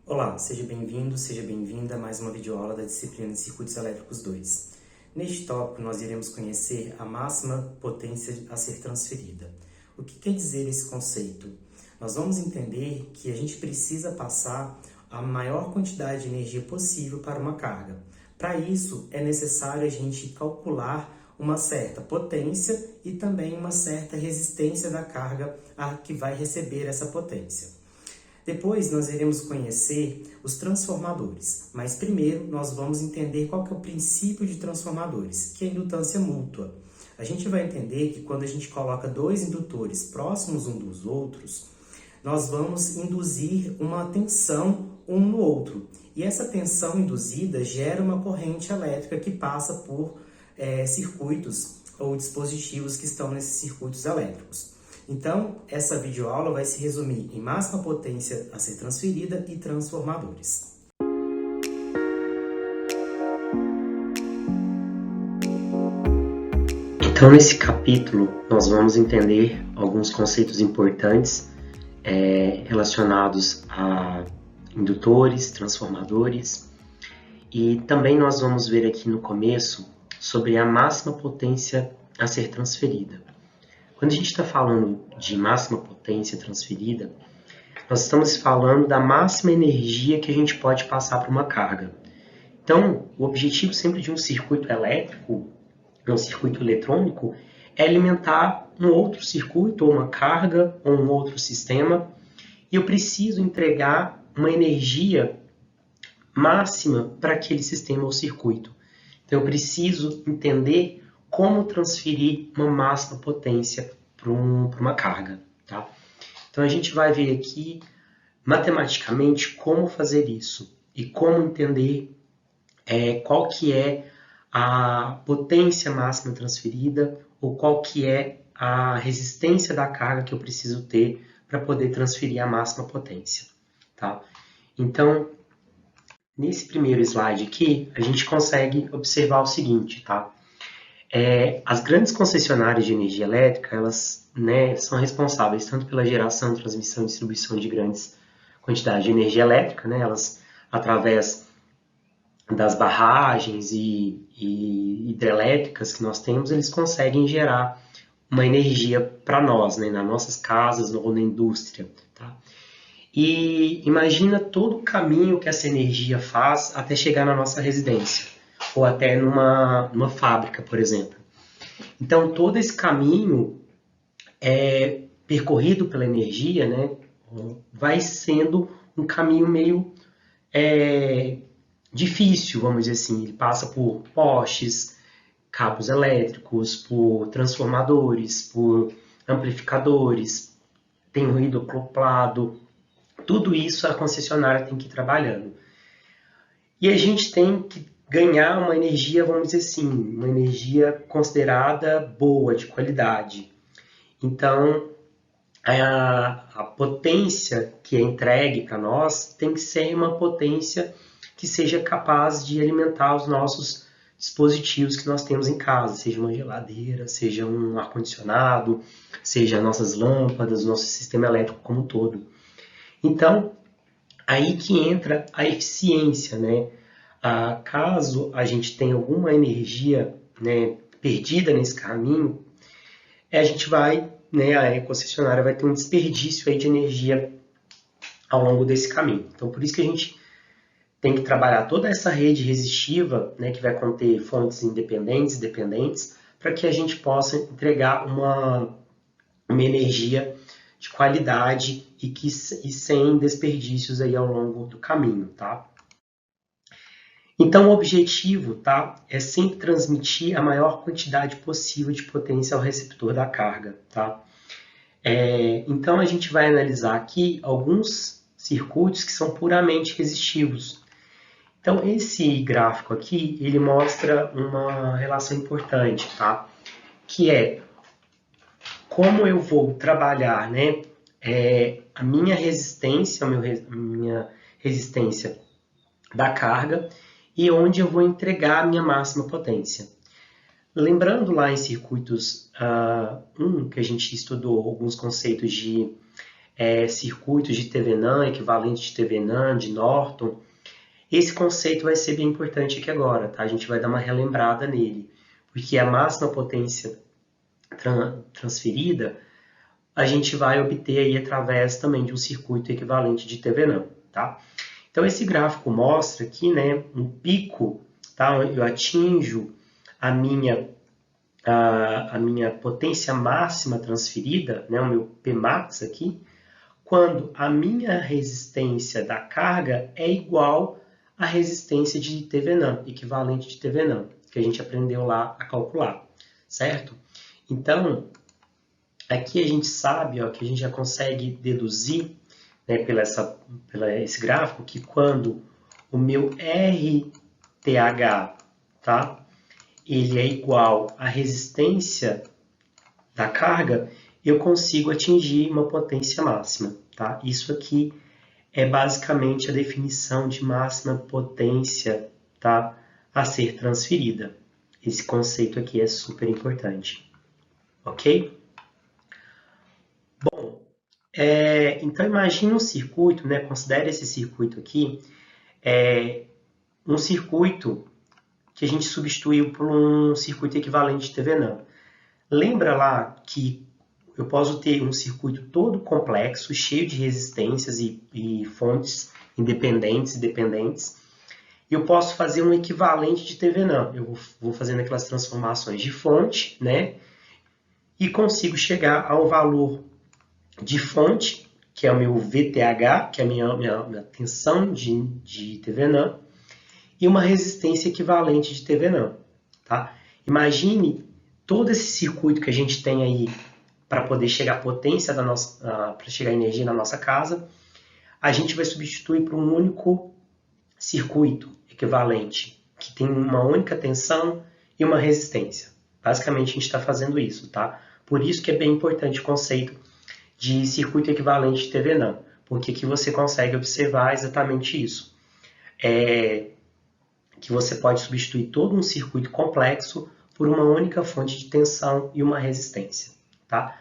Olá, seja bem-vindo, seja bem-vinda a mais uma videoaula da disciplina de Circuitos Elétricos 2. Neste tópico, nós iremos conhecer a máxima potência a ser transferida. O que quer dizer esse conceito? Nós vamos entender que a gente precisa passar a maior quantidade de energia possível para uma carga. Para isso, é necessário a gente calcular uma certa potência e também uma certa resistência da carga a que vai receber essa potência. Depois nós iremos conhecer os transformadores, mas primeiro nós vamos entender qual que é o princípio de transformadores, que é a indutância mútua. A gente vai entender que quando a gente coloca dois indutores próximos uns dos outros, nós vamos induzir uma tensão um no outro. E essa tensão induzida gera uma corrente elétrica que passa por circuitos ou dispositivos que estão nesses circuitos elétricos. Então, essa videoaula vai se resumir em máxima potência a ser transferida e transformadores. Então, nesse capítulo, nós vamos entender alguns conceitos importantes relacionados a indutores, transformadores, e também nós vamos ver aqui no começo sobre a máxima potência a ser transferida. Quando a gente está falando de máxima potência transferida, nós estamos falando da máxima energia que a gente pode passar para uma carga. Então, o objetivo sempre de um circuito elétrico, um circuito eletrônico, é alimentar um outro circuito, ou uma carga, ou um outro sistema, e eu preciso entregar uma energia máxima para aquele sistema ou circuito. Então, eu preciso entender como transferir uma máxima potência para uma carga. Tá? Então, a gente vai ver aqui, matematicamente, como fazer isso e como entender qual que é a potência máxima transferida ou qual que é a resistência da carga que eu preciso ter para poder transferir a máxima potência. Tá? Então, nesse primeiro slide aqui, a gente consegue observar o seguinte, tá? As grandes concessionárias de energia elétrica, elas são responsáveis tanto pela geração, transmissão e distribuição de grandes quantidades de energia elétrica, elas, através das barragens e hidrelétricas que nós temos, eles conseguem gerar uma energia para nós, nas nossas casas ou na indústria. Tá? E imagina todo o caminho que essa energia faz até chegar na nossa residência ou até numa fábrica, por exemplo. Então, todo esse caminho percorrido pela energia, vai sendo um caminho meio difícil, vamos dizer assim. Ele passa por postes, cabos elétricos, por transformadores, por amplificadores, tem ruído acoplado. Tudo isso a concessionária tem que ir trabalhando. E a gente tem que ganhar uma energia, vamos dizer assim, uma energia considerada boa, de qualidade. Então, a potência que é entregue para nós tem que ser uma potência que seja capaz de alimentar os nossos dispositivos que nós temos em casa, seja uma geladeira, seja um ar-condicionado, seja nossas lâmpadas, nosso sistema elétrico como um todo. Então, aí que entra a eficiência, caso a gente tenha alguma energia perdida nesse caminho, a gente vai, a concessionária vai ter um desperdício aí de energia ao longo desse caminho. Então, por isso que a gente tem que trabalhar toda essa rede resistiva, que vai conter fontes independentes e dependentes, para que a gente possa entregar uma energia de qualidade e sem desperdícios aí ao longo do caminho, tá? Então, o objetivo, tá, é sempre transmitir a maior quantidade possível de potência ao receptor da carga, tá? Então, a gente vai analisar aqui alguns circuitos que são puramente resistivos. Então, esse gráfico aqui, ele mostra uma relação importante, tá? Que é como eu vou trabalhar, a minha resistência, minha resistência da carga e onde eu vou entregar a minha máxima potência. Lembrando lá em circuitos 1, que a gente estudou alguns conceitos de circuitos de Thevenin, equivalentes de Thevenin, de Norton. Esse conceito vai ser bem importante aqui agora, tá? A gente vai dar uma relembrada nele, porque a máxima potência transferida a gente vai obter aí através também de um circuito equivalente de Thevenin, tá? Então esse gráfico mostra aqui, né, um pico, tá? Eu atinjo a minha potência máxima transferida, né, o meu Pmax aqui, quando a minha resistência da carga é igual à resistência de Thevenin, equivalente de Thevenin, que a gente aprendeu lá a calcular, certo? Então, aqui a gente sabe, ó, que a gente já consegue deduzir, né, esse gráfico, que quando o meu RTH, tá, ele é igual à resistência da carga, eu consigo atingir uma potência máxima. Tá? Isso aqui é basicamente a definição de máxima potência, tá, a ser transferida. Esse conceito aqui é super importante. Ok? Bom, então imagine um circuito, né, considere esse circuito aqui, um circuito que a gente substituiu por um circuito equivalente de Thevenin. Lembra lá que eu posso ter um circuito todo complexo, cheio de resistências e fontes independentes e dependentes. E eu posso fazer um equivalente de Thevenin. Eu vou fazendo aquelas transformações de fonte, né? E consigo chegar ao valor de fonte, que é o meu VTH, que é a minha tensão de Thevenin, e uma resistência equivalente de Thevenin. Tá? Imagine todo esse circuito que a gente tem aí para poder chegar a potência para chegar a energia na nossa casa, a gente vai substituir por um único circuito equivalente, que tem uma única tensão e uma resistência. Basicamente, a gente está fazendo isso, tá? Por isso que é bem importante o conceito de circuito equivalente de Thevenin, porque aqui você consegue observar exatamente isso. Que você pode substituir todo um circuito complexo por uma única fonte de tensão e uma resistência, tá?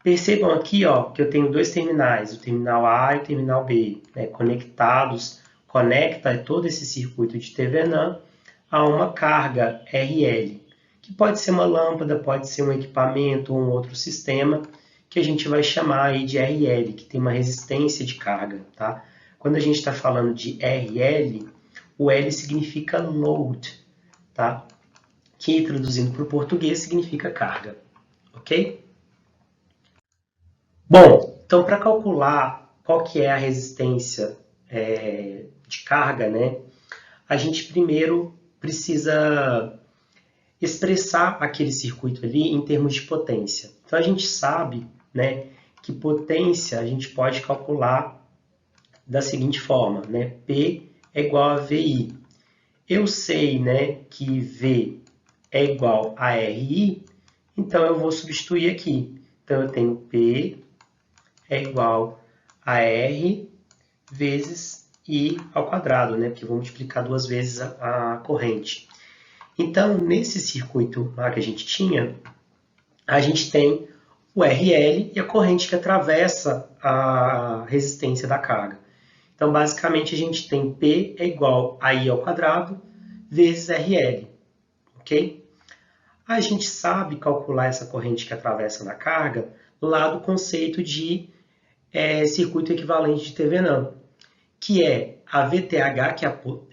Percebam aqui, ó, que eu tenho dois terminais, o terminal A e o terminal B, né, conectados, conecta todo esse circuito de Thevenin a uma carga RL, que pode ser uma lâmpada, pode ser um equipamento ou um outro sistema, que a gente vai chamar aí de RL, que tem uma resistência de carga, tá? Quando a gente está falando de RL, o L significa load, tá? Que traduzindo para o português significa carga, ok? Bom, então para calcular qual que é a resistência de carga, né, a gente primeiro precisa expressar aquele circuito ali em termos de potência. Então a gente sabe, né, que potência a gente pode calcular da seguinte forma, né, P é igual a VI. Eu sei, né, que V é igual a RI, então eu vou substituir aqui. Então eu tenho P é igual a R vezes I ao quadrado, né? Porque eu vou multiplicar duas vezes a corrente. Então, nesse circuito lá que a gente tinha, a gente tem o RL e a corrente que atravessa a resistência da carga. Então, basicamente, a gente tem P é igual a I ao quadrado vezes RL, ok? A gente sabe calcular essa corrente que atravessa na carga lá do conceito de circuito equivalente de Thevenin, que é a VTH,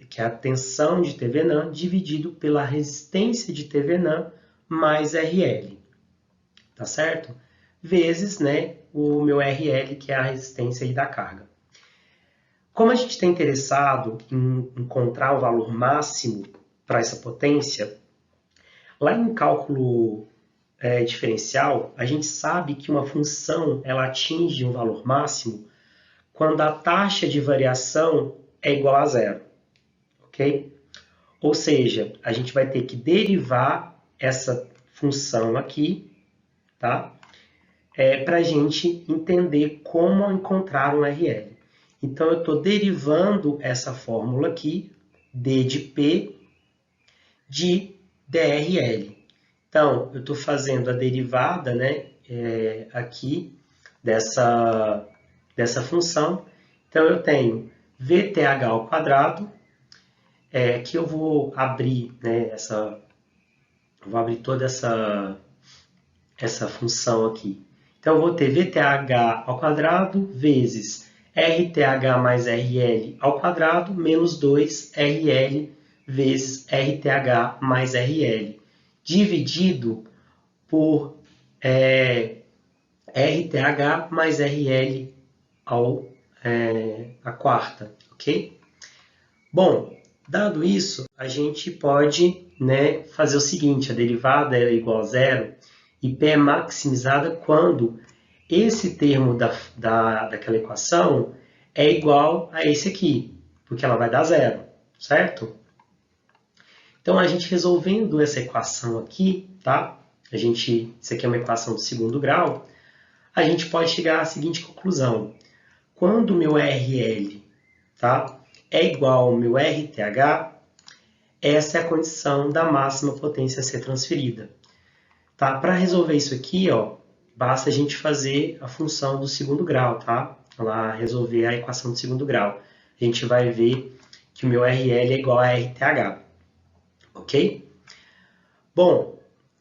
que é a tensão de Thevenin, dividido pela resistência de Thevenin mais RL, tá certo? Vezes, né, o meu RL, que é a resistência aí da carga. Como a gente está interessado em encontrar o valor máximo para essa potência, lá em cálculo diferencial, a gente sabe que uma função ela atinge um valor máximo quando a taxa de variação é igual a zero, ok? Ou seja, a gente vai ter que derivar essa função aqui, tá? Para a gente entender como encontrar um RL. Então, eu estou derivando essa fórmula aqui, D de P, de DRL. Então, eu estou fazendo a derivada, né, aqui dessa dessa função. Então, eu tenho VTH ao quadrado, que eu vou abrir, né, vou abrir toda essa função aqui. Então, eu vou ter VTH ao quadrado vezes RTH mais RL ao quadrado menos 2RL vezes RTH mais RL, dividido por RTH mais RL a quarta, ok? Bom, dado isso, a gente pode, né, fazer o seguinte: a derivada é igual a zero e P é maximizada quando esse termo daquela equação é igual a esse aqui, porque ela vai dar zero, certo? Então, a gente resolvendo essa equação aqui, tá? Isso aqui é uma equação de segundo grau, a gente pode chegar à seguinte conclusão: quando o meu RL, tá, é igual ao meu RTH, essa é a condição da máxima potência a ser transferida. Tá? Para resolver isso aqui, ó, basta a gente fazer a função do segundo grau, tá? Lá resolver a equação do segundo grau. A gente vai ver que o meu RL é igual a RTH, ok? Bom,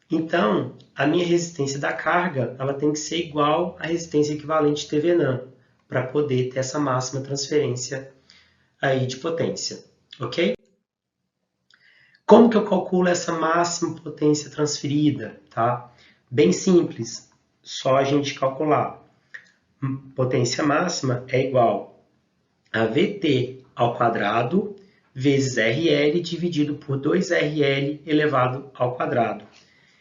então a minha resistência da carga ela tem que ser igual à resistência equivalente de TVNAM para poder ter essa máxima transferência aí de potência, ok? Como que eu calculo essa máxima potência transferida? Tá? Bem simples, só a gente calcular. Potência máxima é igual a VT ao quadrado vezes RL dividido por 2RL elevado ao quadrado.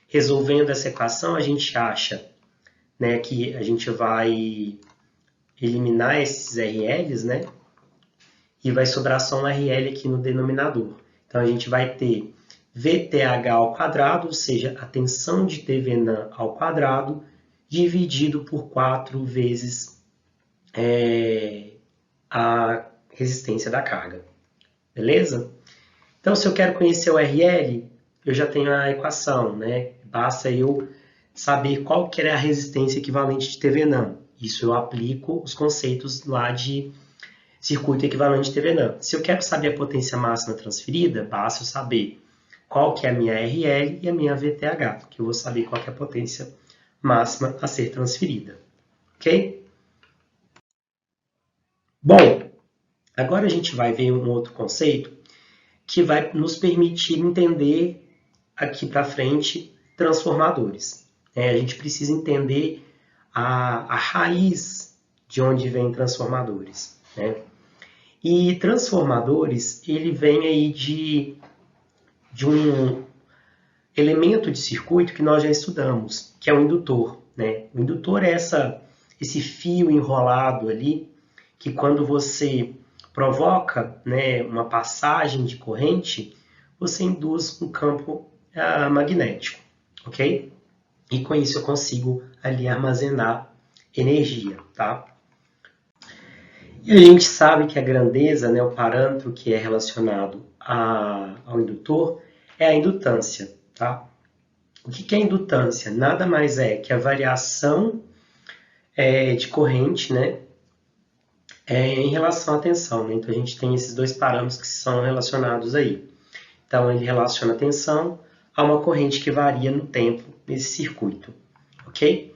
Resolvendo essa equação, a gente acha, né, que a gente vai eliminar esses RLs, né, e vai sobrar só um RL aqui no denominador. Então, a gente vai ter VTH ao quadrado, ou seja, a tensão de TVNAM ao quadrado, dividido por 4 vezes a resistência da carga. Beleza? Então, se eu quero conhecer o RL, eu já tenho a equação, né? Basta eu saber qual que é a resistência equivalente de TVNAM. Isso eu aplico os conceitos lá de circuito equivalente de TVNAM. Se eu quero saber a potência máxima transferida, basta eu saber qual que é a minha RL e a minha VTH, que eu vou saber qual que é a potência máxima a ser transferida. Ok? Bom, agora a gente vai ver um outro conceito que vai nos permitir entender aqui para frente transformadores. A gente precisa entender a raiz de onde vem transformadores, né? E transformadores, ele vem aí de um elemento de circuito que nós já estudamos, que é o indutor, né? O indutor é esse fio enrolado ali, que quando você provoca, né, uma passagem de corrente, você induz um campo magnético, ok? E com isso eu consigo ali armazenar energia, tá? E a gente sabe que a grandeza, né, o parâmetro que é relacionado ao indutor, é a indutância. Tá? O que é indutância? Nada mais é que a variação de corrente, né, em relação à tensão. Né? Então, a gente tem esses dois parâmetros que são relacionados aí. Então, ele relaciona a tensão a uma corrente que varia no tempo nesse circuito. Ok?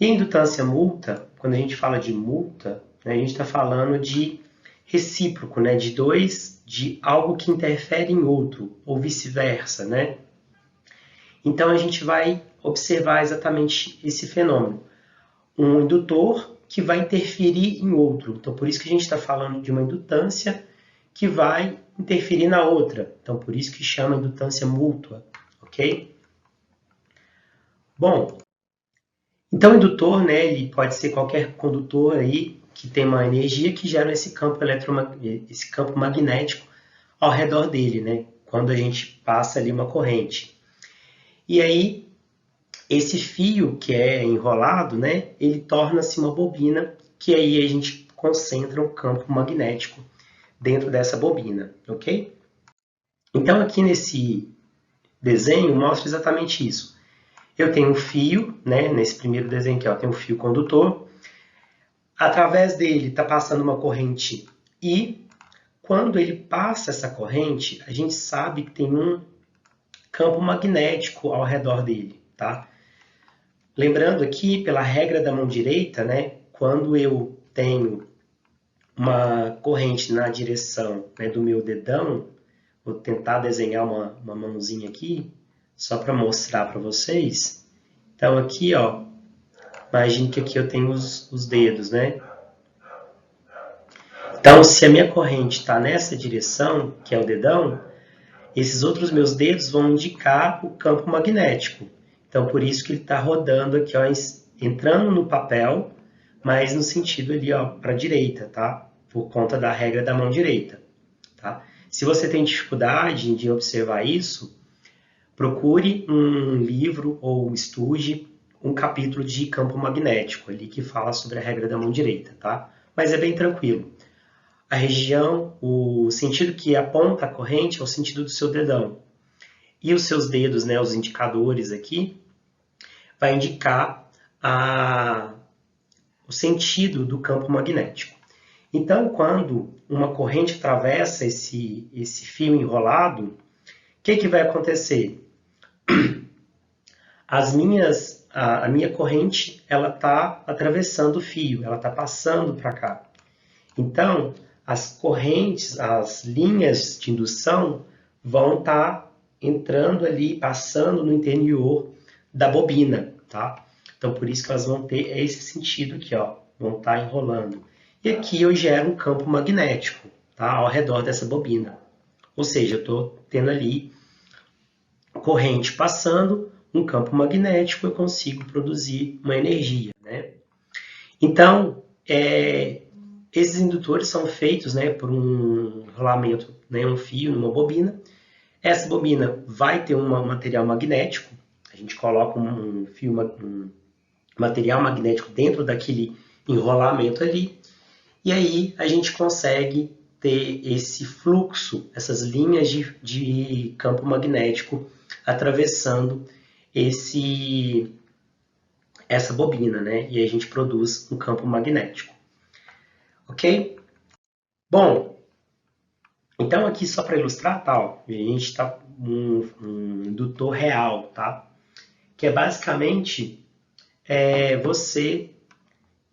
E a indutância multa, quando a gente fala de multa, né, a gente está falando de recíproco, né, de algo que interfere em outro, ou vice-versa, né? Então, a gente vai observar exatamente esse fenômeno. Um indutor que vai interferir em outro. Então, por isso que a gente está falando de uma indutância que vai interferir na outra. Então, por isso que chama indutância mútua, ok? Bom, então o indutor, né, ele pode ser qualquer condutor aí que tem uma energia que gera esse campo magnético ao redor dele, né, quando a gente passa ali uma corrente. E aí, esse fio que é enrolado, né, ele torna-se uma bobina, que aí a gente concentra um campo magnético dentro dessa bobina, ok? Então, aqui nesse desenho, mostra exatamente isso. Eu tenho um fio, né, nesse primeiro desenho aqui, ó, tem um fio condutor. Através dele está passando uma corrente I. Quando ele passa essa corrente, a gente sabe que tem um campo magnético ao redor dele, tá? Lembrando aqui, pela regra da mão direita, né, quando eu tenho uma corrente na direção, né, do meu dedão, vou tentar desenhar uma mãozinha aqui, só para mostrar para vocês. Então aqui, ó, imagine que aqui eu tenho os dedos, né? Então, se a minha corrente está nessa direção, que é o dedão, esses outros meus dedos vão indicar o campo magnético. Então, por isso que ele está rodando aqui, ó, entrando no papel, mas no sentido ali, ó, para a direita, tá? Por conta da regra da mão direita, tá? Se você tem dificuldade de observar isso, procure um livro ou estude um capítulo de campo magnético ali que fala sobre a regra da mão direita, tá? Mas é bem tranquilo. A região, o sentido que aponta a corrente é o sentido do seu dedão. E os seus dedos, né, os indicadores aqui, vai indicar o sentido do campo magnético. Então, quando uma corrente atravessa esse fio enrolado, o que vai acontecer? A minha corrente ela está atravessando o fio, ela está passando para cá. Então, as correntes, as linhas de indução vão estar entrando ali, passando no interior da bobina, tá? Então, por isso que elas vão ter esse sentido aqui, ó, vão estar enrolando. E aqui eu gero um campo magnético, tá? Ao redor dessa bobina. Ou seja, eu estou tendo ali corrente passando, um campo magnético, eu consigo produzir uma energia, né? Então, esses indutores são feitos, né, por um rolamento, né, um fio numa bobina. Essa bobina vai ter um material magnético. A gente coloca um material magnético dentro daquele enrolamento ali. E aí a gente consegue ter esse fluxo, essas linhas de campo magnético atravessando essa bobina, né? E aí a gente produz um campo magnético. Ok? Bom, então aqui só para ilustrar, tal, a gente está um indutor real, tá? Que é basicamente você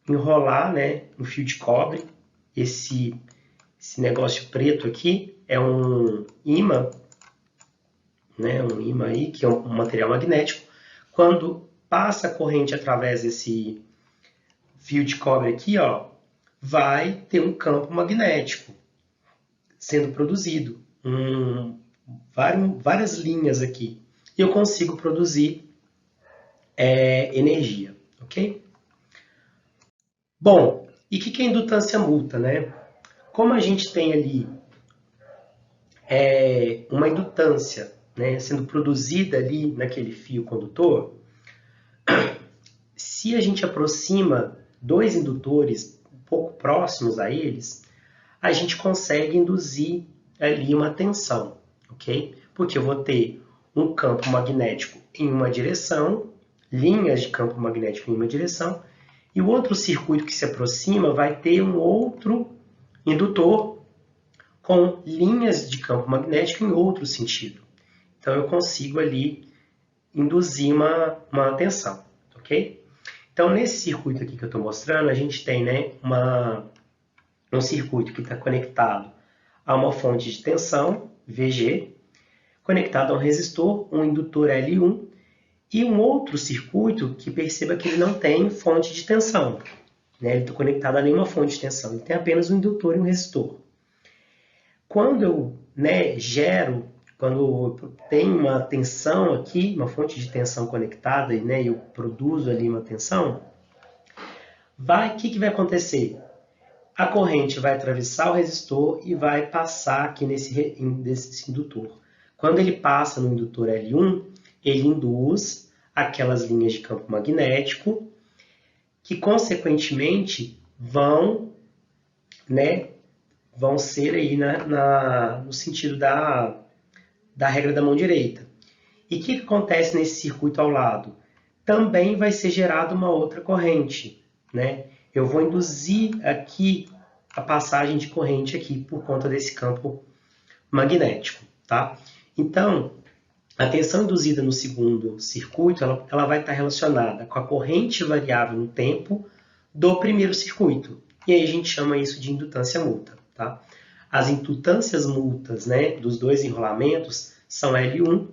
enrolar, né, um fio de cobre. Esse negócio preto aqui é um ímã, né, um ímã aí que é um material magnético. Quando passa a corrente através desse fio de cobre aqui, ó, vai ter um campo magnético sendo produzido, várias linhas aqui. E eu consigo produzir energia, ok? Bom, e o que é indutância mútua, né? Como a gente tem ali uma indutância, né, sendo produzida ali naquele fio condutor, se a gente aproxima dois indutores um pouco próximos a eles, a gente consegue induzir ali uma tensão, ok? Porque eu vou ter um campo magnético em uma direção, linhas de campo magnético em uma direção, e o outro circuito que se aproxima vai ter um outro indutor com linhas de campo magnético em outro sentido. Então eu consigo ali induzir uma tensão, ok? Então nesse circuito aqui que eu estou mostrando, a gente tem, né, um circuito que está conectado a uma fonte de tensão, VG, conectado a um resistor, um indutor L1, e um outro circuito que perceba que ele não tem fonte de tensão. Né? Ele está conectado a nenhuma fonte de tensão, ele tem apenas um indutor e um resistor. Quando eu quando eu tenho uma tensão aqui, uma fonte de tensão conectada, né, eu produzo ali uma tensão, o que vai acontecer? A corrente vai atravessar o resistor e vai passar aqui nesse indutor. Quando ele passa no indutor L1, ele induz aquelas linhas de campo magnético que, consequentemente, vão ser aí no sentido da regra da mão direita. E o que acontece nesse circuito ao lado? Também vai ser gerada uma outra corrente, né? eu vou induzir aqui a passagem de corrente aqui por conta desse campo magnético, tá? Então, a tensão induzida no segundo circuito, ela vai estar relacionada com a corrente variável no tempo do primeiro circuito. E aí a gente chama isso de indutância múltipla, tá? As indutâncias múltiplas, né, dos dois enrolamentos são L1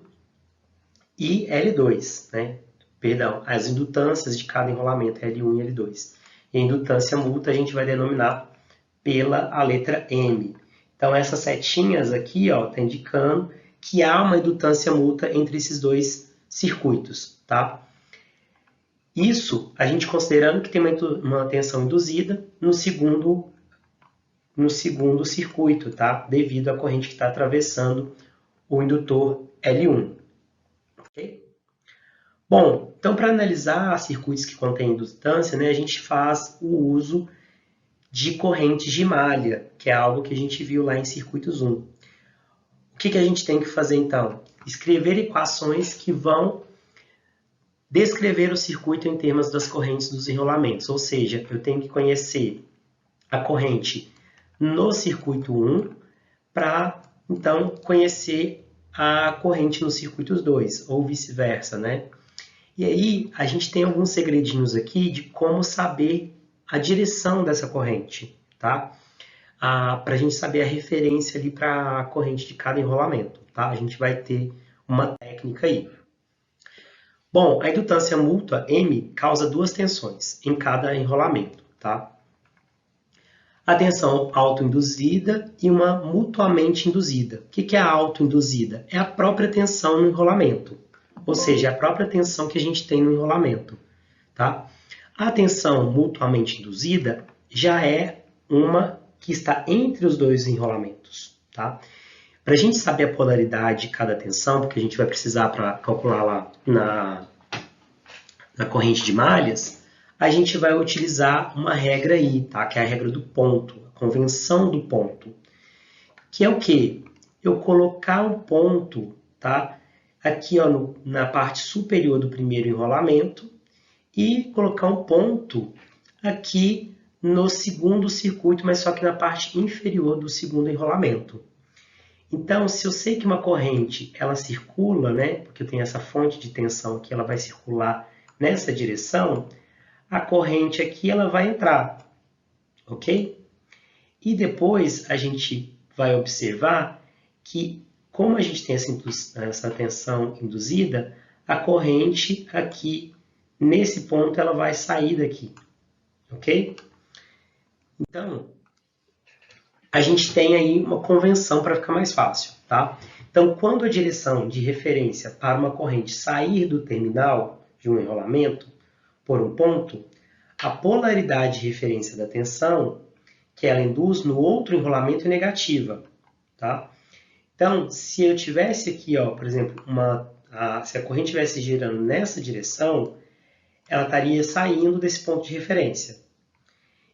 e L2, né? Perdão, as indutâncias de cada enrolamento é L1 e L2. E a indutância múltipla a gente vai denominar pela a letra M. Então, essas setinhas aqui está indicando que há uma indutância múltipla entre esses dois circuitos. Tá? Isso a gente considerando que tem uma tensão induzida no segundo circuito, tá? Devido à corrente que está atravessando o indutor L1. Okay? Bom, então para analisar circuitos que contêm indutância, né, a gente faz o uso de correntes de malha, que é algo que a gente viu lá em circuitos 1. O que a gente tem que fazer então? Escrever equações que vão descrever o circuito em termos das correntes dos enrolamentos, ou seja, eu tenho que conhecer a corrente no circuito 1 para, então, conhecer a corrente no circuito 2, ou vice-versa, né? E aí, a gente tem alguns segredinhos aqui de como saber a direção dessa corrente, tá? Para a gente saber a referência ali para a corrente de cada enrolamento, tá? A gente vai ter uma técnica aí. Bom, a indutância múltipla M causa duas tensões em cada enrolamento, tá? A tensão autoinduzida e uma mutuamente induzida. O que é a autoinduzida? É a própria tensão no enrolamento, ou seja, é a própria tensão que a gente tem no enrolamento, tá? A tensão mutuamente induzida já é uma que está entre os dois enrolamentos, tá? Para a gente saber a polaridade de cada tensão, porque a gente vai precisar para calcular lá na corrente de malhas, a gente vai utilizar uma regra aí, tá? Que é a regra do ponto, a convenção do ponto. Que é o quê? Eu colocar um ponto, tá? Aqui ó, na parte superior do primeiro enrolamento e colocar um ponto aqui no segundo circuito, mas só que na parte inferior do segundo enrolamento. Então, se eu sei que uma corrente ela circula, né? Porque eu tenho essa fonte de tensão aqui, ela vai circular nessa direção, a corrente aqui ela vai entrar, ok? E depois a gente vai observar que, como a gente tem essa tensão induzida, a corrente aqui, nesse ponto, ela vai sair daqui, ok? Então, a gente tem aí uma convenção para ficar mais fácil, tá? Então, quando a direção de referência para uma corrente sair do terminal de um enrolamento por um ponto, a polaridade de referência da tensão que ela induz no outro enrolamento é negativa, tá? Então, se eu tivesse aqui, ó, por exemplo, se a corrente estivesse girando nessa direção, ela estaria saindo desse ponto de referência.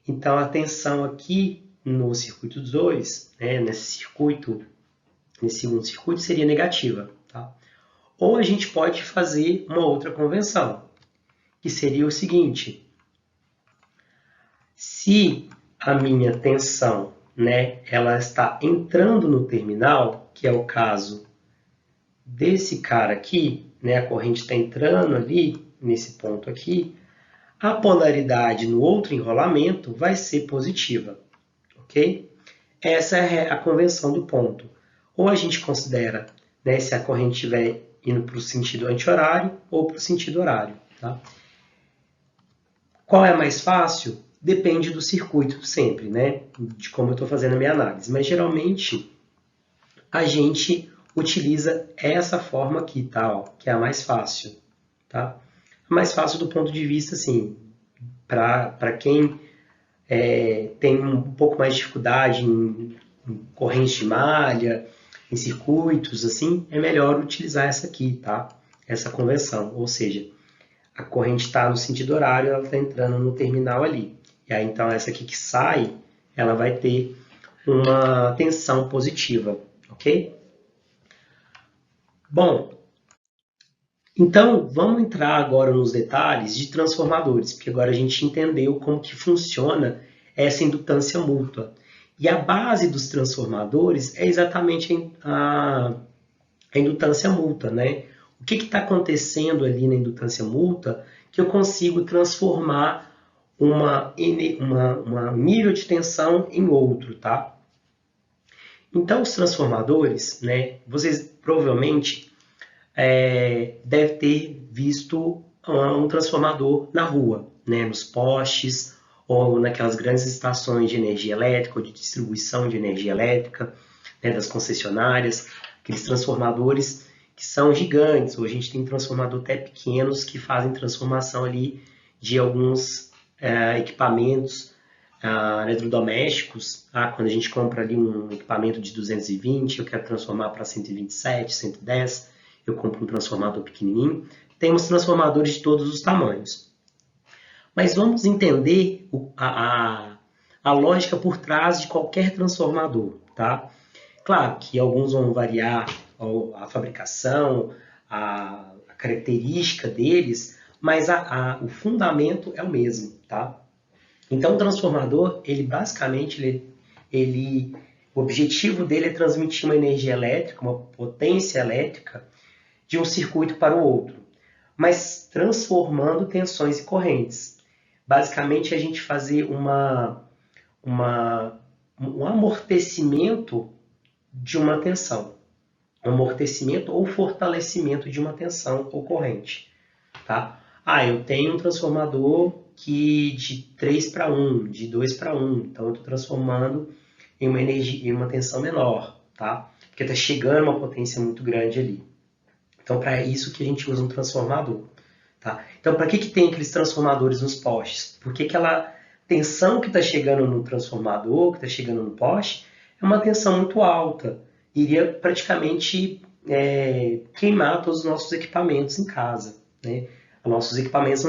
Então, a tensão aqui no circuito 2, né, nesse segundo circuito, seria negativa, tá? Ou a gente pode fazer uma outra convenção, que seria o seguinte: se a minha tensão, né, ela está entrando no terminal, que é o caso desse cara aqui, né, a corrente está entrando ali, nesse ponto aqui, a polaridade no outro enrolamento vai ser positiva, ok? Essa é a convenção do ponto. Ou a gente considera, né, se a corrente estiver indo para o sentido anti-horário ou para o sentido horário, tá? Qual é mais fácil? Depende do circuito sempre, né? De como eu estou fazendo a minha análise. Mas geralmente a gente utiliza essa forma aqui, tá? Ó, que é a mais fácil, tá? A mais fácil do ponto de vista, assim, para quem tem um pouco mais de dificuldade em correntes de malha, em circuitos, assim, é melhor utilizar essa aqui, tá? Essa convenção, ou seja, a corrente está no sentido horário, ela está entrando no terminal ali. E aí, então, essa aqui que sai, ela vai ter uma tensão positiva, ok? Bom, Então, vamos entrar agora nos detalhes de transformadores, porque agora a gente entendeu como que funciona essa indutância mútua. E a base dos transformadores é exatamente a indutância mútua, né? O que está acontecendo ali na indutância mútua que eu consigo transformar uma nível de tensão em outro, tá? Então, os transformadores, né? Vocês provavelmente deve ter visto um transformador na rua, né? Nos postes ou naquelas grandes estações de energia elétrica ou de distribuição de energia elétrica, né? Das concessionárias, aqueles transformadores que são gigantes, ou a gente tem transformador até pequenos que fazem transformação ali de alguns equipamentos eletrodomésticos. Quando a gente compra ali um equipamento de 220, eu quero transformar para 127, 110, eu compro um transformador pequenininho. Temos transformadores de todos os tamanhos. Mas vamos entender a lógica por trás de qualquer transformador, tá? Claro que alguns vão variar a fabricação, a característica deles, mas o fundamento é o mesmo, tá? Então, o transformador, ele basicamente, o objetivo dele é transmitir uma energia elétrica, uma potência elétrica, de um circuito para o outro, mas transformando tensões e correntes. Basicamente, a gente fazer um amortecimento de uma tensão, um amortecimento ou fortalecimento de uma tensão ou corrente. Tá? Eu tenho um transformador que de 3 para 1, de 2 para 1, então eu estou transformando em uma energia, em uma tensão menor, tá? Porque está chegando uma potência muito grande ali. Então, para isso que a gente usa um transformador. Tá? Então, para que tem aqueles transformadores nos postes? Porque aquela tensão que está chegando no transformador, que está chegando no poste, é uma tensão muito alta. Iria praticamente queimar todos os nossos equipamentos em casa. Né? Nossos equipamentos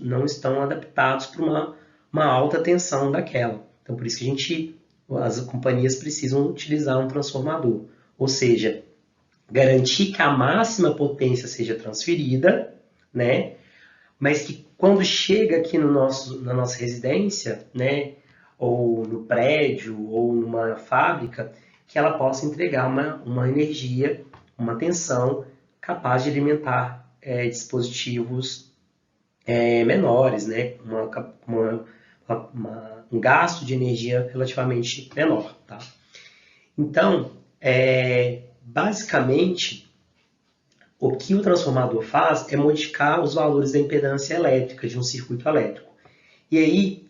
não estão adaptados para uma alta tensão daquela. Então, por isso que as companhias precisam utilizar um transformador. Ou seja, garantir que a máxima potência seja transferida, né? Mas que quando chega aqui na nossa residência, né? Ou no prédio, ou numa fábrica, que ela possa entregar uma energia, uma tensão capaz de alimentar dispositivos menores, né? Um gasto de energia relativamente menor, tá? Então, basicamente, o que o transformador faz é modificar os valores da impedância elétrica de um circuito elétrico. E aí,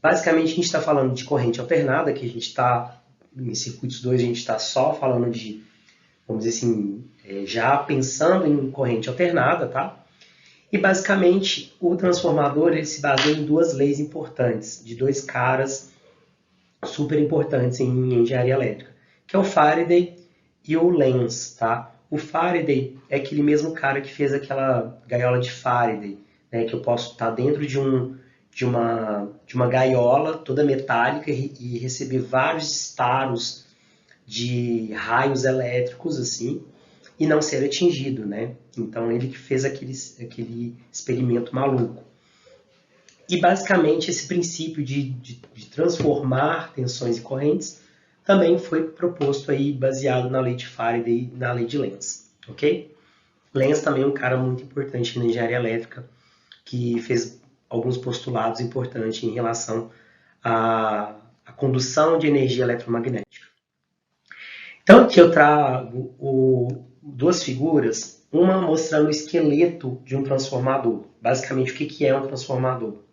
basicamente, a gente está falando de corrente alternada, que a gente está, em circuitos 2, a gente está só falando de, vamos dizer assim, já pensando em corrente alternada, tá? E, basicamente, o transformador ele se baseia em duas leis importantes, de dois caras super importantes em engenharia elétrica, que é o Faraday e o Lenz, tá? O Faraday é aquele mesmo cara que fez aquela gaiola de Faraday, né? Que eu posso estar dentro de uma gaiola toda metálica e receber vários estalos de raios elétricos, assim, e não ser atingido, né? Então, ele que fez aquele experimento maluco. E, basicamente, esse princípio de transformar tensões e correntes também foi proposto aí, baseado na lei de Faraday e na lei de Lenz, ok? Lenz também é um cara muito importante na engenharia elétrica, que fez alguns postulados importantes em relação à condução de energia eletromagnética. Então, aqui eu trago duas figuras, uma mostrando o esqueleto de um transformador, basicamente o que é um transformador.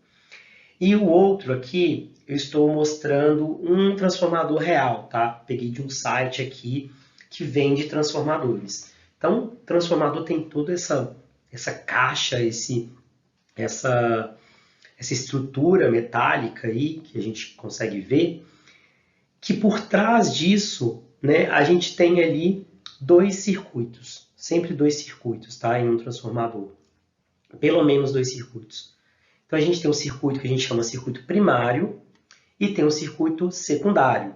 E o outro aqui, eu estou mostrando um transformador real, tá? Peguei de um site aqui que vende transformadores. Então, o transformador tem toda essa caixa, essa estrutura metálica aí, que a gente consegue ver, que por trás disso, né, a gente tem ali dois circuitos, sempre dois circuitos, tá? Em um transformador. Pelo menos dois circuitos. Então, a gente tem um circuito que a gente chama circuito primário e tem um circuito secundário.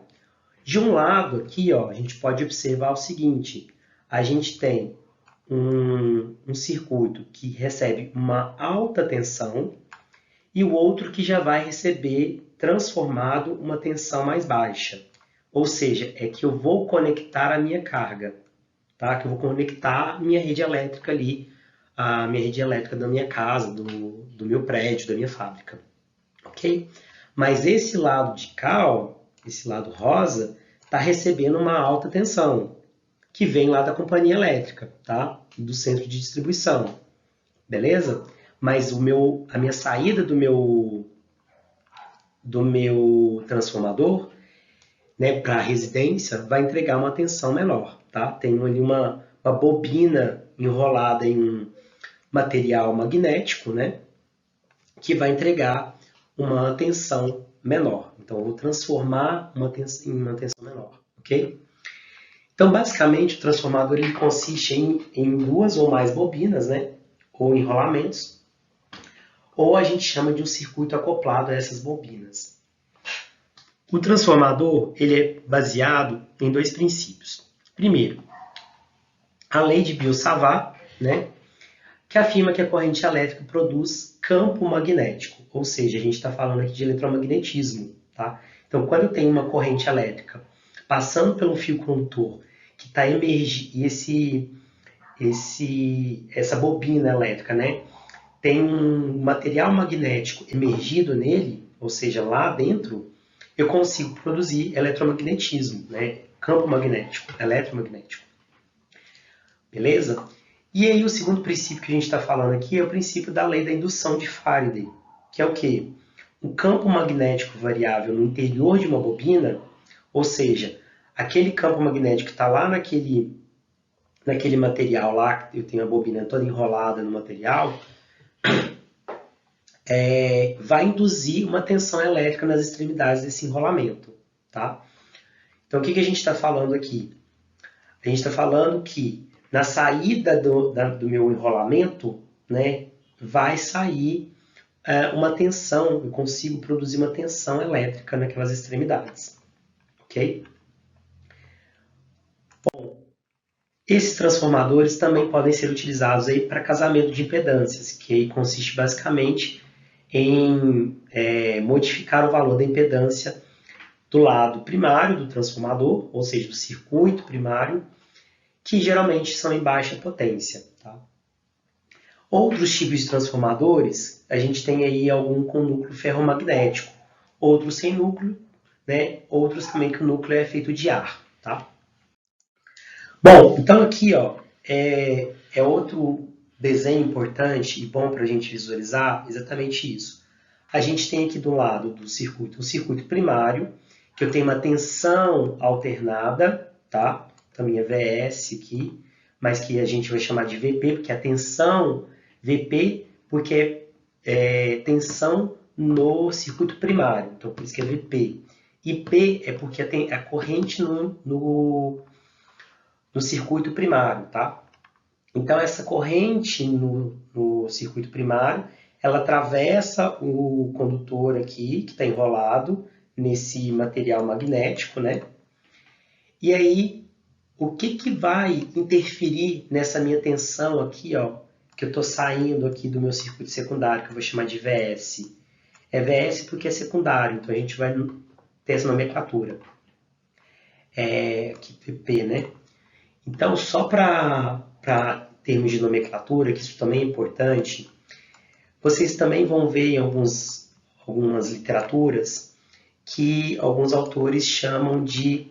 De um lado aqui, ó, a gente pode observar o seguinte, a gente tem um circuito que recebe uma alta tensão e o outro que já vai receber transformado uma tensão mais baixa. Ou seja, é que eu vou conectar a minha carga, tá? Que eu vou conectar minha rede elétrica ali, a minha rede elétrica da minha casa, do meu prédio, da minha fábrica, ok? Mas esse lado de cá, ó, esse lado rosa, está recebendo uma alta tensão, que vem lá da companhia elétrica, tá? Do centro de distribuição, beleza? Mas a minha saída do meu transformador, né, para a residência, vai entregar uma tensão menor, tá? Tem ali uma bobina enrolada em um material magnético, né, que vai entregar uma tensão menor. Então, eu vou transformar em uma tensão menor, ok? Então, basicamente, o transformador ele consiste em duas ou mais bobinas, né, ou enrolamentos, ou a gente chama de um circuito acoplado a essas bobinas. O transformador ele é baseado em dois princípios. Primeiro, a lei de Biot-Savart, né, que afirma que a corrente elétrica produz campo magnético, ou seja, a gente está falando aqui de eletromagnetismo. Tá? Então, quando eu tenho uma corrente elétrica passando pelo fio condutor que está emergindo, essa bobina elétrica, né, tem um material magnético emergido nele, ou seja, lá dentro, eu consigo produzir eletromagnetismo, né, campo magnético, eletromagnético. Beleza? E aí o segundo princípio que a gente está falando aqui é o princípio da lei da indução de Faraday, que é o quê? O campo magnético variável no interior de uma bobina, ou seja, aquele campo magnético que está lá naquele material lá, eu tenho a bobina toda enrolada no material, vai induzir uma tensão elétrica nas extremidades desse enrolamento. Tá? Então o que a gente está falando aqui? A gente está falando que na saída do meu enrolamento, né, vai sair uma tensão, eu consigo produzir uma tensão elétrica naquelas extremidades. Ok? Bom, esses transformadores também podem ser utilizados para casamento de impedâncias, que aí consiste basicamente em modificar o valor da impedância do lado primário do transformador, ou seja, do circuito primário, que geralmente são em baixa potência. Tá? Outros tipos de transformadores, a gente tem aí algum com núcleo ferromagnético, outros sem núcleo, né? Outros também que o núcleo é feito de ar. Tá? Bom, então aqui ó, é outro desenho importante e bom para a gente visualizar exatamente isso. A gente tem aqui do lado do circuito um circuito primário, que eu tenho uma tensão alternada, tá? Então, minha VS aqui, mas que a gente vai chamar de VP, porque a tensão VP, porque é tensão no circuito primário, então por isso que é VP. E P é porque tem a corrente no circuito primário, tá? Então, essa corrente no circuito primário, ela atravessa o condutor aqui, que está enrolado nesse material magnético, né? E aí, o que vai interferir nessa minha tensão aqui, ó, que eu estou saindo aqui do meu circuito secundário, que eu vou chamar de VS? É VS porque é secundário, então a gente vai ter essa nomenclatura. Aqui, PP, né? Então, só para termos de nomenclatura, que isso também é importante, vocês também vão ver em algumas literaturas que alguns autores chamam de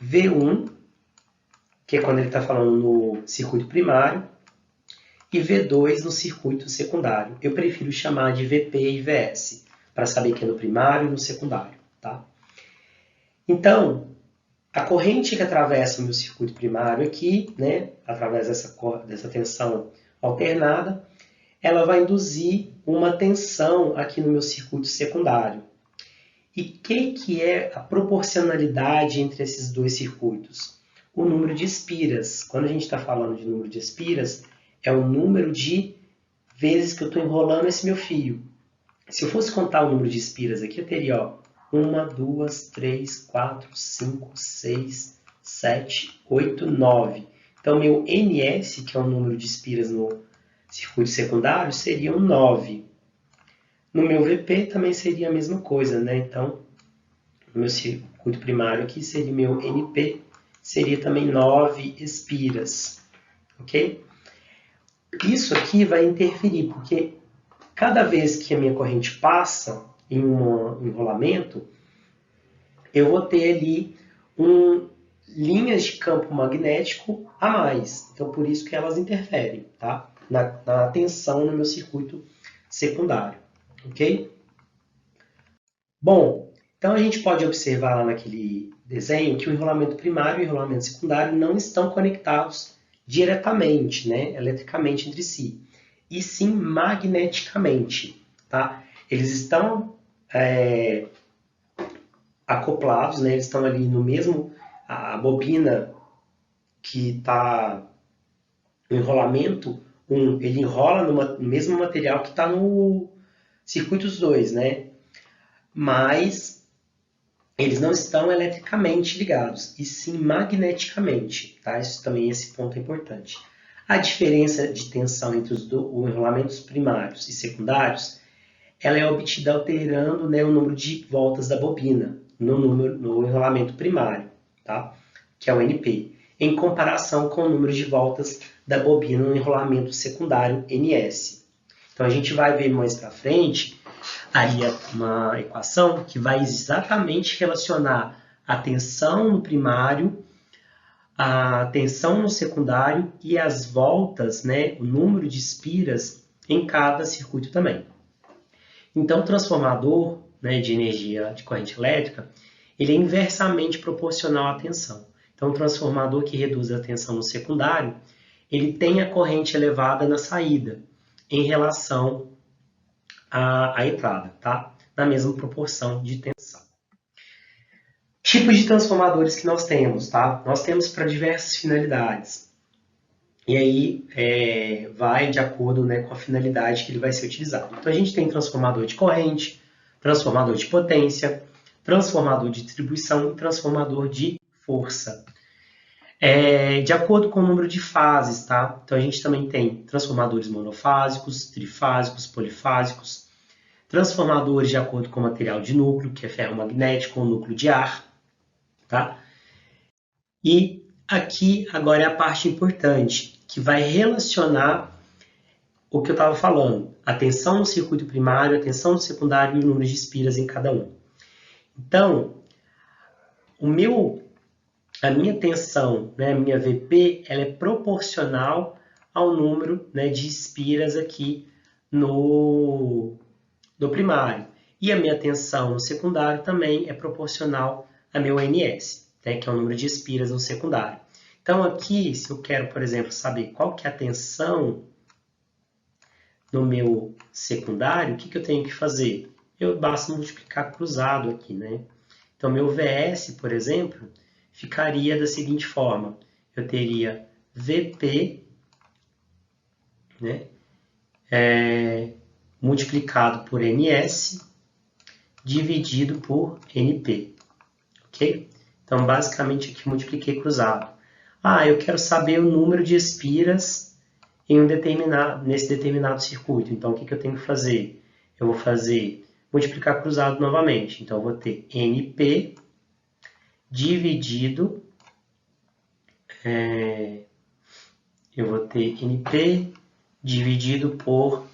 V1, que é quando ele está falando no circuito primário, e V2 no circuito secundário. Eu prefiro chamar de VP e VS, para saber que é no primário e no secundário. Tá? Então, a corrente que atravessa o meu circuito primário aqui, né, através dessa tensão alternada, ela vai induzir uma tensão aqui no meu circuito secundário. E o que é a proporcionalidade entre esses dois circuitos? O número de espiras. Quando a gente está falando de número de espiras, é o número de vezes que eu estou enrolando esse meu fio. Se eu fosse contar o número de espiras aqui, eu teria ó, 1, 2, 3, 4, 5, 6, 7, 8, 9. Então, meu NS, que é o número de espiras no circuito secundário, seria um 9. No meu VP também seria a mesma coisa, né? Então, no meu circuito primário aqui seria meu NP, seria também 9 espiras, ok? Isso aqui vai interferir, porque cada vez que a minha corrente passa em um enrolamento, eu vou ter ali linhas de campo magnético a mais. Então, por isso que elas interferem, tá? Na tensão no meu circuito secundário, ok? Bom, então a gente pode observar lá naquele desenho que o enrolamento primário e o enrolamento secundário não estão conectados diretamente, né, eletricamente entre si, e sim magneticamente, tá? Eles estão acoplados, né, eles estão ali no mesmo, a bobina que está no enrolamento, ele enrola no mesmo material que está no circuitos 2, né? Mas eles não estão eletricamente ligados, e sim magneticamente, tá? Isso também, esse ponto é importante. A diferença de tensão entre os enrolamentos primários e secundários, ela é obtida alterando, né, o número de voltas da bobina no enrolamento primário, tá? Que é o NP, em comparação com o número de voltas da bobina no enrolamento secundário NS. Então a gente vai ver mais para frente aí uma equação que vai exatamente relacionar a tensão no primário, a tensão no secundário e as voltas, né, o número de espiras em cada circuito também. Então, o transformador, né, de energia de corrente elétrica, ele é inversamente proporcional à tensão. Então, o transformador que reduz a tensão no secundário, ele tem a corrente elevada na saída, em relação à entrada, tá? Na mesma proporção de tensão. Tipos de transformadores que nós temos, tá? Nós temos para diversas finalidades. E aí vai de acordo, né, com a finalidade que ele vai ser utilizado. Então a gente tem transformador de corrente, transformador de potência, transformador de distribuição e transformador de força. De acordo com o número de fases, tá? Então a gente também tem transformadores monofásicos, trifásicos, polifásicos, transformadores de acordo com o material de núcleo, que é ferromagnético ou núcleo de ar, tá? E aqui agora é a parte importante, que vai relacionar o que eu estava falando, a tensão no circuito primário, a tensão no secundário e o número de espiras em cada um. Então, a minha tensão, né, a minha VP, ela é proporcional ao número, né, de espiras aqui no primário. E a minha tensão no secundário também é proporcional a meu NS, né, que é o número de espiras no secundário. Então aqui, se eu quero, por exemplo, saber qual que é a tensão no meu secundário, o que eu tenho que fazer? Basta multiplicar cruzado aqui, né? Então meu VS, por exemplo, ficaria da seguinte forma. Eu teria VP, né, multiplicado por NS, dividido por NP, ok? Então, basicamente, aqui multipliquei cruzado. Eu quero saber o número de espiras nesse determinado circuito. Então, o que eu tenho que fazer? Eu vou multiplicar cruzado novamente. Então, eu vou ter NP dividido, por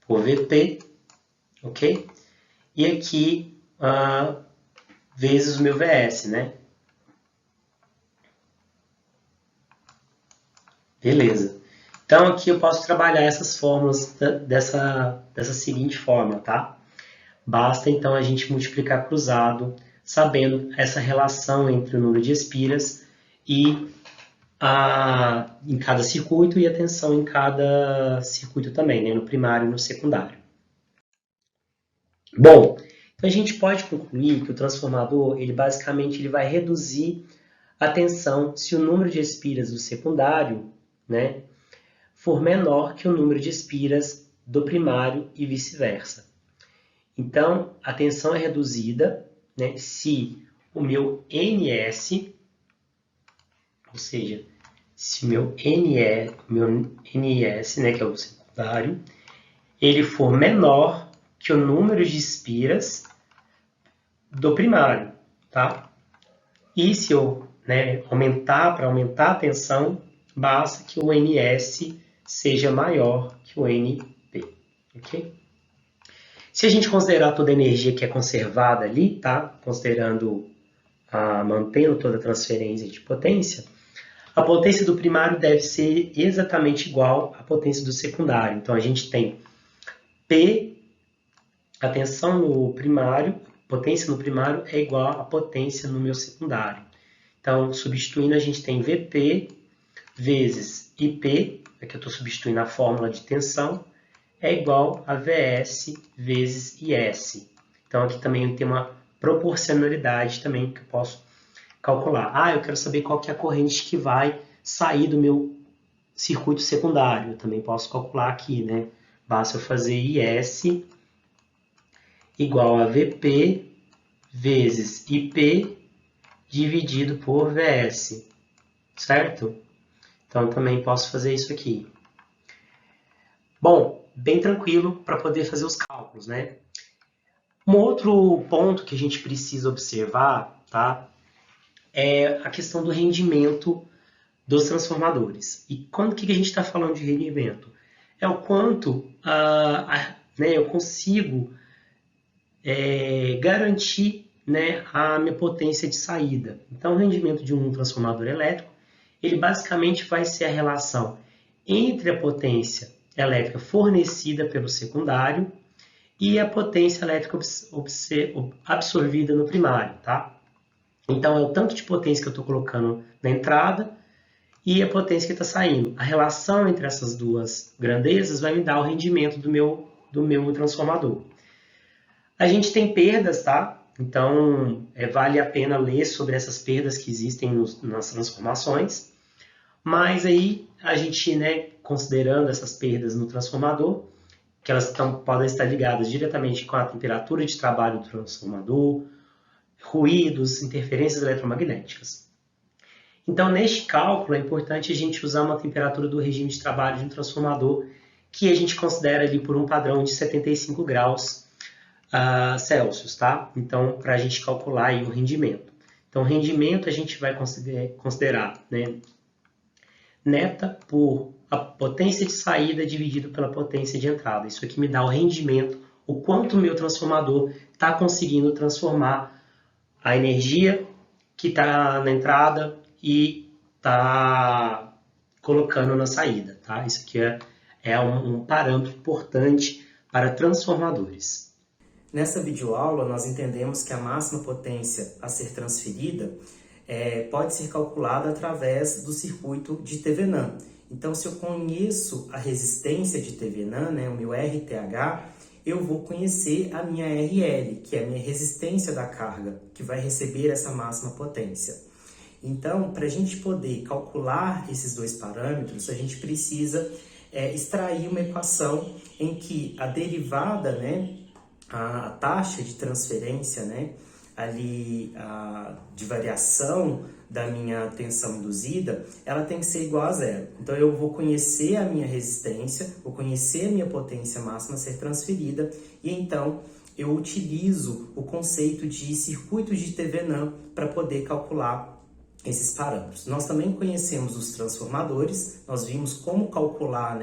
VP, ok? E aqui, vezes o meu VS, né? Beleza. Então, aqui eu posso trabalhar essas fórmulas dessa seguinte forma, tá? Basta, então, a gente multiplicar cruzado, sabendo essa relação entre o número de espiras e em cada circuito e a tensão em cada circuito também, né? No primário e no secundário. Bom, então a gente pode concluir que o transformador, ele basicamente vai reduzir a tensão se o número de espiras do secundário, né, for menor que o número de espiras do primário e vice-versa. Então, a tensão é reduzida, né, se o meu NS Ou seja, se meu NS, né, que é o secundário, ele for menor que o número de espiras do primário, tá? E se eu para aumentar a tensão, basta que o NS seja maior que o NP, ok? Se a gente considerar toda a energia que é conservada ali, tá? Mantendo toda a transferência de potência, a potência do primário deve ser exatamente igual à potência do secundário. Então, a gente tem P, a tensão no primário, potência no primário é igual à potência no meu secundário. Então, substituindo, a gente tem Vp vezes IP, aqui eu estou substituindo a fórmula de tensão, é igual a Vs vezes Is. Então, aqui também tem uma proporcionalidade também que eu posso calcular. Eu quero saber qual que é a corrente que vai sair do meu circuito secundário. Eu também posso calcular aqui, né? Basta eu fazer IS igual a Vp vezes IP dividido por Vs, certo? Então, também posso fazer isso aqui. Bom, bem tranquilo para poder fazer os cálculos, né? Um outro ponto que a gente precisa observar, tá? É a questão do rendimento dos transformadores. E quando que a gente está falando de rendimento? É o quanto eu consigo garantir a minha potência de saída. Então, o rendimento de um transformador elétrico, ele basicamente vai ser a relação entre a potência elétrica fornecida pelo secundário e a potência elétrica absorvida no primário, tá? Então, é o tanto de potência que eu estou colocando na entrada e a potência que está saindo. A relação entre essas duas grandezas vai me dar o rendimento do meu transformador. A gente tem perdas, tá? Então, vale a pena ler sobre essas perdas que existem nas transformações. Mas aí, a gente, considerando essas perdas no transformador, que elas podem estar ligadas diretamente com a temperatura de trabalho do transformador, ruídos, interferências eletromagnéticas. Então, neste cálculo, é importante a gente usar uma temperatura do regime de trabalho de um transformador que a gente considera ali por um padrão de 75 graus Celsius, tá? Então, para a gente calcular aí o rendimento. Então, o rendimento a gente vai considerar, neta por a potência de saída dividido pela potência de entrada. Isso aqui me dá o rendimento, o quanto o meu transformador está conseguindo transformar a energia que está na entrada e está colocando na saída, tá? Isso aqui é um parâmetro importante para transformadores. Nessa videoaula, nós entendemos que a máxima potência a ser transferida pode ser calculada através do circuito de Thevenin. Então, se eu conheço a resistência de Thevenin, o meu RTH, eu vou conhecer a minha RL, que é a minha resistência da carga, que vai receber essa máxima potência. Então, para a gente poder calcular esses dois parâmetros, a gente precisa extrair uma equação em que a derivada, a taxa de transferência, de variação da minha tensão induzida, ela tem que ser igual a zero. Então, eu vou conhecer a minha resistência, vou conhecer a minha potência máxima a ser transferida, e então eu utilizo o conceito de circuito de Thevenin para poder calcular esses parâmetros. Nós também conhecemos os transformadores, nós vimos como calcular,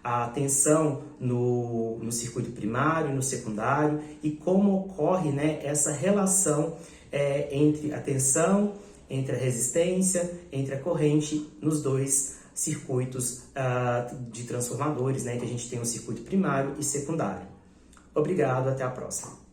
a tensão no circuito primário, no secundário, e como ocorre essa relação entre a tensão, entre a resistência, entre a corrente nos dois circuitos de transformadores, que a gente tem o circuito primário e secundário. Obrigado, até a próxima.